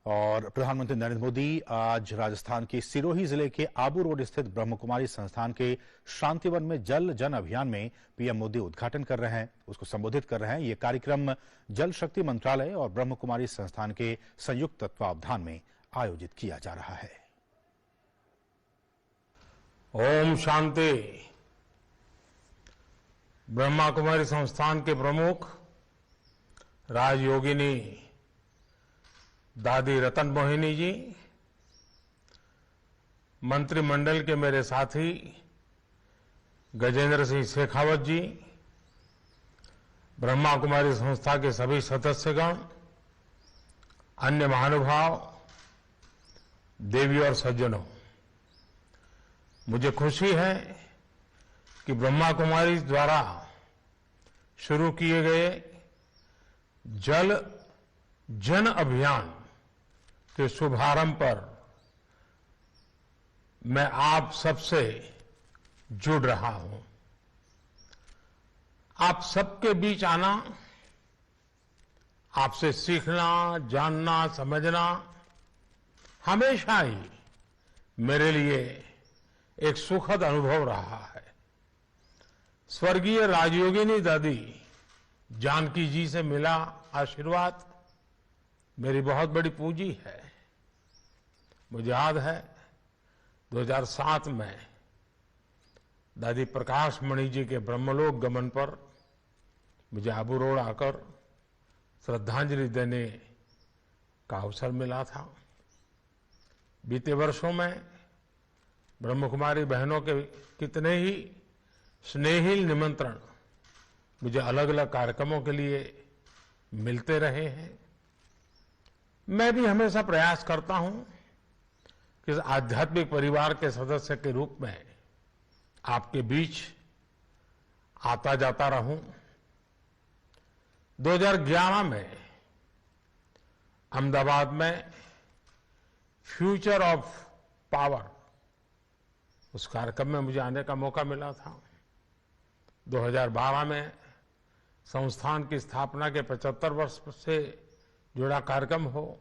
और प्रधानमंत्री नरेंद्र मोदी आज राजस्थान के सिरोही जिले के आबू रोड स्थित ब्रह्म कुमारी संस्थान के शांतिवन में जल जन अभियान में पीएम मोदी उद्घाटन कर रहे हैं, उसको संबोधित कर रहे हैं। ये कार्यक्रम जल शक्ति मंत्रालय और ब्रह्म कुमारी संस्थान के संयुक्त तत्वावधान में आयोजित किया जा रहा है। ओम शांति। ब्रह्मा कुमारी संस्थान के प्रमुख राजयोगिनी दादी रतन मोहिनी जी, मंत्रिमंडल के मेरे साथी गजेंद्र सिंह शेखावत जी, ब्रह्मा कुमारी संस्था के सभी सदस्यगण, अन्य महानुभाव, देवी और सज्जनों, मुझे खुशी है कि ब्रह्मा कुमारी द्वारा शुरू किए गए जल जन अभियान के शुभारंभ पर मैं आप सबसे जुड़ रहा हूं। आप सबके बीच आना, आपसे सीखना, जानना, समझना हमेशा ही मेरे लिए एक सुखद अनुभव रहा है। स्वर्गीय राजयोगिनी दादी जानकी जी से मिला आशीर्वाद मेरी बहुत बड़ी पूंजी है। मुझे याद है 2007 में दादी प्रकाश मणि जी के ब्रह्मलोक गमन पर मुझे आबू रोड आकर श्रद्धांजलि देने का अवसर मिला था। बीते वर्षों में ब्रह्म कुमारी बहनों के कितने ही स्नेहिल निमंत्रण मुझे अलग अलग कार्यक्रमों के लिए मिलते रहे हैं। मैं भी हमेशा प्रयास करता हूं कि इस आध्यात्मिक परिवार के सदस्य के रूप में आपके बीच आता जाता रहूं। 2011 में अहमदाबाद में फ्यूचर ऑफ पावर उस कार्यक्रम में मुझे आने का मौका मिला था। 2012 में संस्थान की स्थापना के 75 वर्ष से जुड़ा कार्यक्रम हो,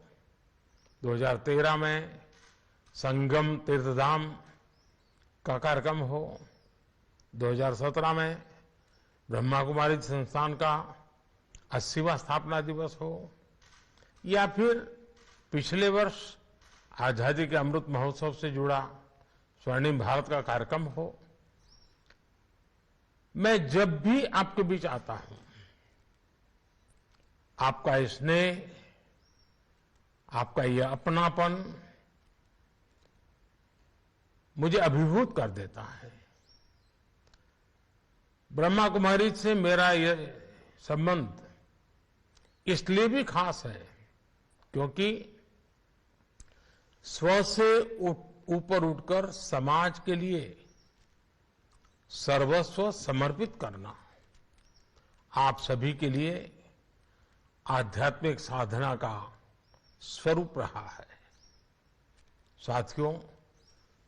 2013 में संगम तीर्थधाम का कार्यक्रम हो, 2017 में ब्रह्मा कुमारी संस्थान का 80वां स्थापना दिवस हो, या फिर पिछले वर्ष आजादी के अमृत महोत्सव से जुड़ा स्वर्णिम भारत का कार्यक्रम हो। मैं जब भी आपके बीच आता हूं, आपका स्नेह, आपका यह अपनापन मुझे अभिभूत कर देता है। ब्रह्मा कुमारी से मेरा यह संबंध इसलिए भी खास है क्योंकि स्व से ऊपर उठकर समाज के लिए सर्वस्व समर्पित करना आप सभी के लिए आध्यात्मिक साधना का स्वरूप रहा है। साथियों,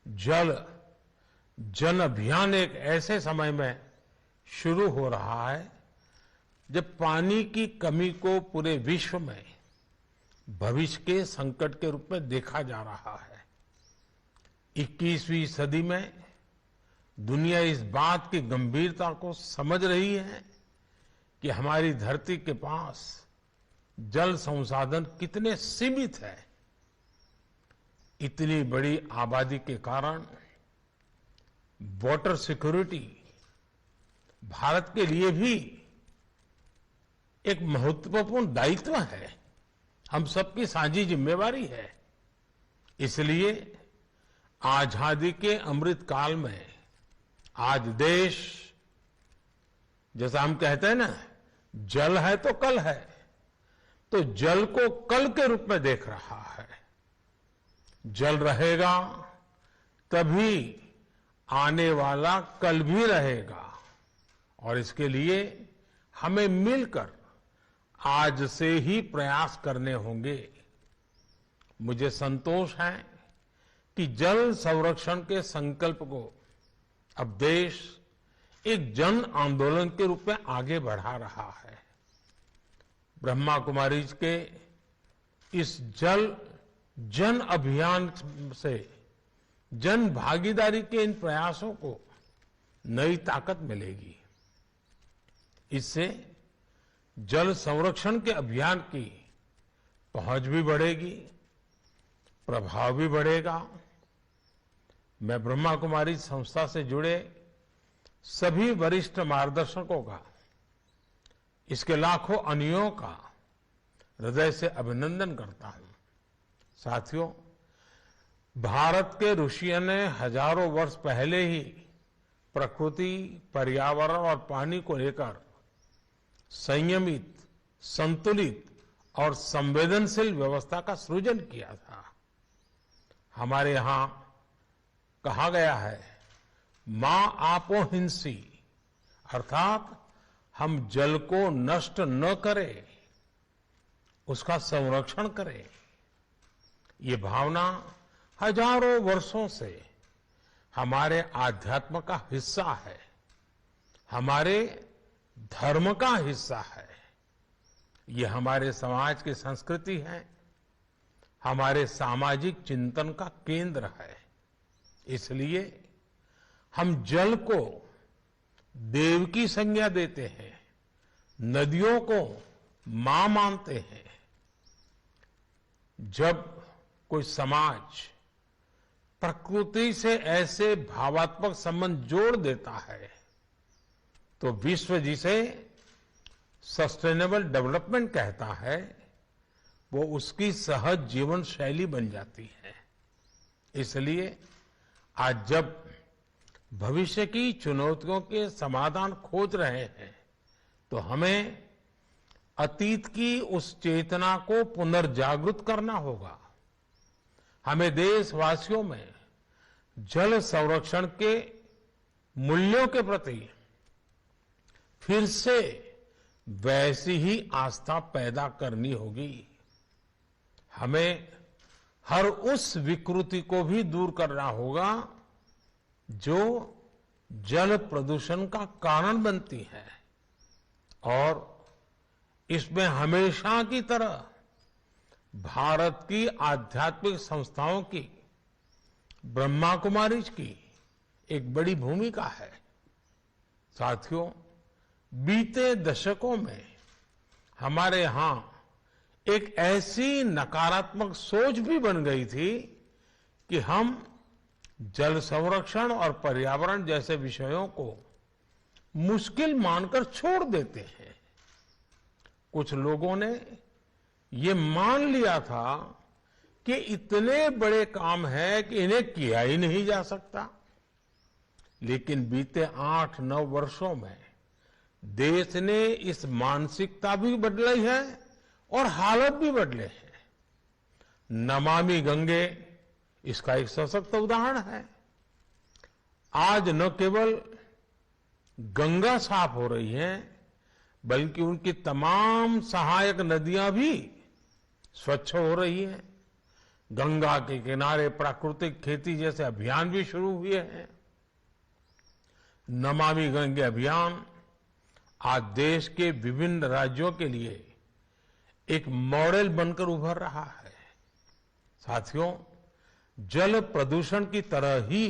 जल जन अभियान एक ऐसे समय में शुरू हो रहा है जब पानी की कमी को पूरे विश्व में भविष्य के संकट के रूप में देखा जा रहा है। 21वीं सदी में दुनिया इस बात की गंभीरता को समझ रही है कि हमारी धरती के पास जल संसाधन कितने सीमित है। इतनी बड़ी आबादी के कारण वाटर सिक्योरिटी भारत के लिए भी एक महत्वपूर्ण दायित्व है, हम सबकी साझी जिम्मेवारी है। इसलिए आजादी के अमृत काल में आज देश, जैसा हम कहते हैं ना, जल है तो कल है, तो जल को कल के रूप में देख रहा है। जल रहेगा तभी आने वाला कल भी रहेगा, और इसके लिए हमें मिलकर आज से ही प्रयास करने होंगे। मुझे संतोष है कि जल संरक्षण के संकल्प को अब देश एक जन आंदोलन के रूप में आगे बढ़ा रहा है। ब्रह्मा कुमारीज के इस जल जन अभियान से जन भागीदारी के इन प्रयासों को नई ताकत मिलेगी। इससे जल संरक्षण के अभियान की पहुंच भी बढ़ेगी, प्रभाव भी बढ़ेगा। मैं ब्रह्मा कुमारी संस्था से जुड़े सभी वरिष्ठ मार्गदर्शकों का, इसके लाखों अनुयायियों का हृदय से अभिनंदन करता हूं। साथियों, भारत के ऋषियों ने हजारों वर्ष पहले ही प्रकृति, पर्यावरण और पानी को लेकर संयमित, संतुलित और संवेदनशील व्यवस्था का सृजन किया था। हमारे यहां कहा गया है, मां आपो हिंसी, अर्थात हम जल को नष्ट न करें, उसका संरक्षण करें। ये भावना हजारों वर्षों से हमारे आध्यात्म का हिस्सा है, हमारे धर्म का हिस्सा है। ये हमारे समाज की संस्कृति है, हमारे सामाजिक चिंतन का केंद्र है। इसलिए हम जल को देव की संज्ञा देते हैं, नदियों को मां मानते हैं। जब कोई समाज प्रकृति से ऐसे भावात्मक संबंध जोड़ देता है तो विश्व जिसे सस्टेनेबल डेवलपमेंट कहता है, वो उसकी सहज जीवन शैली बन जाती है। इसलिए आज जब भविष्य की चुनौतियों के समाधान खोज रहे हैं तो हमें अतीत की उस चेतना को पुनर्जागृत करना होगा। हमें देशवासियों में जल संरक्षण के मूल्यों के प्रति फिर से वैसी ही आस्था पैदा करनी होगी। हमें हर उस विकृति को भी दूर करना होगा जो जल प्रदूषण का कारण बनती है, और इसमें हमेशा की तरह भारत की आध्यात्मिक संस्थाओं की, ब्रह्मा कुमारीज की एक बड़ी भूमिका है। साथियों, बीते दशकों में हमारे यहां एक ऐसी नकारात्मक सोच भी बन गई थी कि हम जल संरक्षण और पर्यावरण जैसे विषयों को मुश्किल मानकर छोड़ देते हैं। कुछ लोगों ने ये मान लिया था कि इतने बड़े काम है कि इन्हें किया ही नहीं जा सकता। लेकिन बीते 8-9 वर्षों में देश ने इस मानसिकता भी बदली है और हालत भी बदले हैं। नमामि गंगे इसका एक सशक्त उदाहरण है। आज न केवल गंगा साफ हो रही है, बल्कि उनकी तमाम सहायक नदियां भी स्वच्छ हो रही हैं। गंगा के किनारे प्राकृतिक खेती जैसे अभियान भी शुरू हुए हैं। नमामि गंगे अभियान आज देश के विभिन्न राज्यों के लिए एक मॉडल बनकर उभर रहा है। साथियों, जल प्रदूषण की तरह ही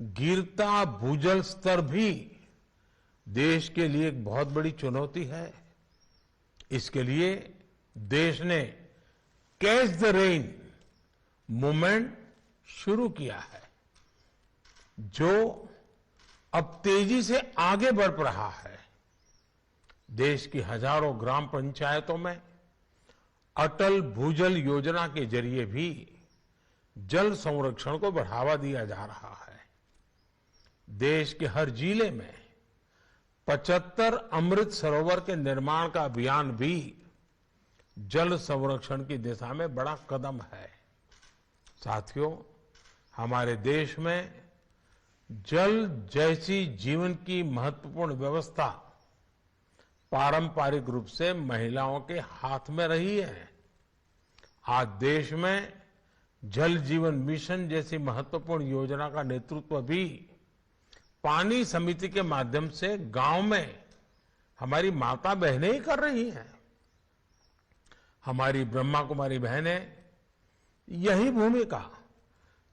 गिरता भूजल स्तर भी देश के लिए एक बहुत बड़ी चुनौती है। इसके लिए देश ने कैच द रेन मूवमेंट शुरू किया है, जो अब तेजी से आगे बढ़ रहा है। देश की हजारों ग्राम पंचायतों में अटल भूजल योजना के जरिए भी जल संरक्षण को बढ़ावा दिया जा रहा है। देश के हर जिले में 75 अमृत सरोवर के निर्माण का अभियान भी जल संरक्षण की दिशा में बड़ा कदम है। साथियों, हमारे देश में जल जैसी जीवन की महत्वपूर्ण व्यवस्था पारंपरिक रूप से महिलाओं के हाथ में रही है। आज देश में जल जीवन मिशन जैसी महत्वपूर्ण योजना का नेतृत्व भी पानी समिति के माध्यम से गांव में हमारी माता बहनें ही कर रही हैं। हमारी ब्रह्मा कुमारी बहनें यही भूमिका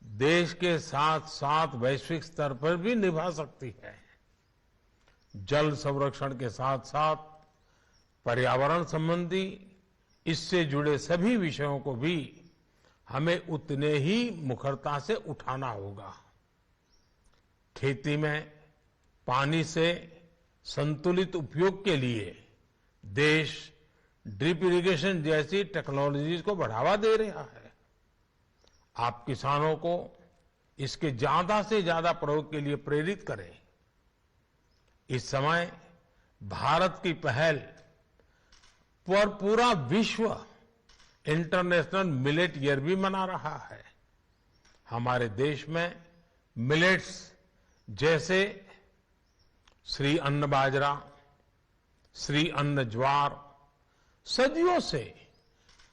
देश के साथ साथ वैश्विक स्तर पर भी निभा सकती है। जल संरक्षण के साथ साथ पर्यावरण संबंधी इससे जुड़े सभी विषयों को भी हमें उतने ही मुखरता से उठाना होगा। खेती में पानी से संतुलित उपयोग के लिए देश ड्रिप इरिगेशन जैसी टेक्नोलॉजीज को बढ़ावा दे रहा है। आप किसानों को इसके ज्यादा से ज्यादा प्रयोग के लिए प्रेरित करें। इस समय भारत की पहल पर पूरा विश्व इंटरनेशनल मिलेट ईयर भी मना रहा है। हमारे देश में मिलेट्स जैसे श्री अन्न बाजरा, श्री अन्न ज्वार सदियों से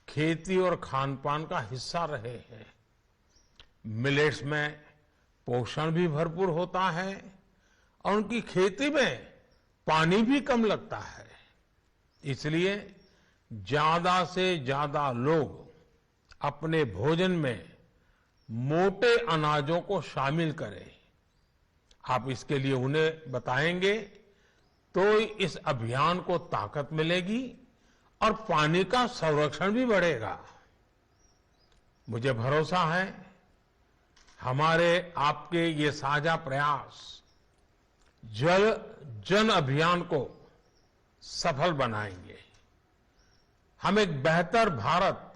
खेती और खान पान का हिस्सा रहे हैं। मिलेट्स में पोषण भी भरपूर होता है और उनकी खेती में पानी भी कम लगता है। इसलिए ज्यादा से ज्यादा लोग अपने भोजन में मोटे अनाजों को शामिल करें। आप इसके लिए उन्हें बताएंगे तो इस अभियान को ताकत मिलेगी और पानी का संरक्षण भी बढ़ेगा। मुझे भरोसा है हमारे आपके ये साझा प्रयास जल जन अभियान को सफल बनाएंगे। हम एक बेहतर भारत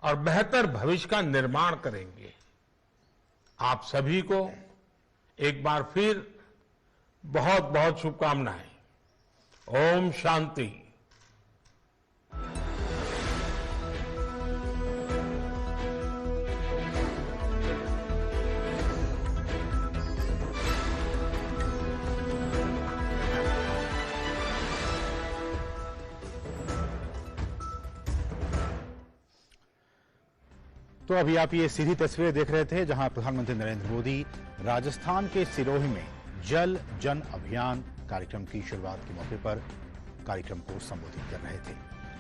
और बेहतर भविष्य का निर्माण करेंगे। आप सभी को एक बार फिर बहुत बहुत शुभकामनाएं। ओम शांति। तो अभी आप ये सीधी तस्वीरें देख रहे थे जहां प्रधानमंत्री नरेंद्र मोदी राजस्थान के सिरोही में जल जन अभियान कार्यक्रम की शुरुआत के मौके पर कार्यक्रम को संबोधित कर रहे थे।